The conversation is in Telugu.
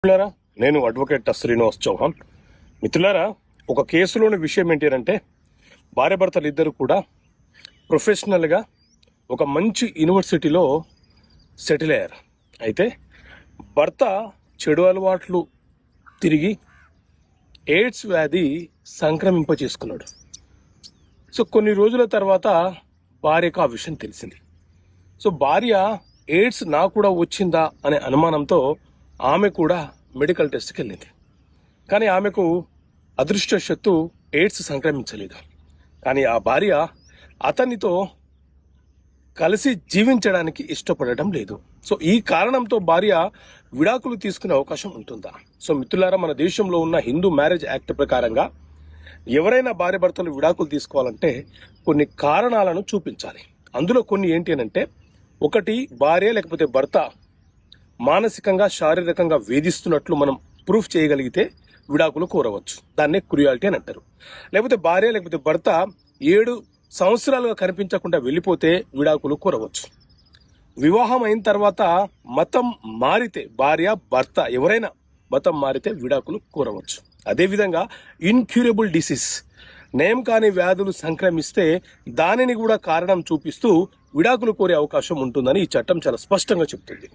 మిత్రులారా, నేను అడ్వకేట్ శ్రీనివాస్ చౌహాన్. మిత్రులారా, ఒక కేసులోని విషయం ఏంటి అంటే భార్యాభర్తలు ఇద్దరు కూడా ప్రొఫెషనల్గా ఒక మంచి యూనివర్సిటీలో సెటిల్ అయ్యారు. అయితే భర్త చెడు అలవాట్లు తిరిగి ఎయిడ్స్ వ్యాధి సంక్రమింపచేసుకున్నాడు. సో కొన్ని రోజుల తర్వాత భార్యకు ఆ విషయం తెలిసింది. సో భార్య ఎయిడ్స్ నాకు కూడా వచ్చిందా అనే అనుమానంతో ఆమె కూడా మెడికల్ టెస్ట్కి వెళ్ళింది. కానీ ఆమెకు అదృష్టవశాత్తు ఎయిడ్స్ సంక్రమించలేదు. కానీ ఆ భార్య అతనితో కలిసి జీవించడానికి ఇష్టపడటం లేదు. సో ఈ కారణంతో భార్య విడాకులు తీసుకునే అవకాశం ఉంటుందా? సో మిత్రులారా, మన దేశంలో ఉన్న హిందూ మ్యారేజ్ యాక్ట్ ప్రకారంగా ఎవరైనా భార్యాభర్తలు విడాకులు తీసుకోవాలంటే కొన్ని కారణాలను చూపించాలి. అందులో కొన్ని ఏంటి అంటే, ఒకటి, భార్య లేకపోతే భర్త మానసికంగా శారీరకంగా వేధిస్తున్నట్లు మనం ప్రూఫ్ చేయగలిగితే విడాకులు కోరవచ్చు. దాన్నే క్రుయాలిటీ అని అంటారు. లేకపోతే భార్య లేకపోతే భర్త 7 సంవత్సరాలుగా కనిపించకుండా వెళ్ళిపోతే విడాకులు కోరవచ్చు. వివాహం అయిన తర్వాత మతం మారితే, భార్య భర్త ఎవరైనా మతం మారితే విడాకులు కోరవచ్చు. అదేవిధంగా ఇన్క్యూరబుల్ డిసీజ్, నయం కాని వ్యాధులు సంక్రమిస్తే దానిని కూడా కారణం చూపిస్తూ విడాకులు కోరే అవకాశం ఉంటుందని ఈ చట్టం చాలా స్పష్టంగా చెప్తుంది.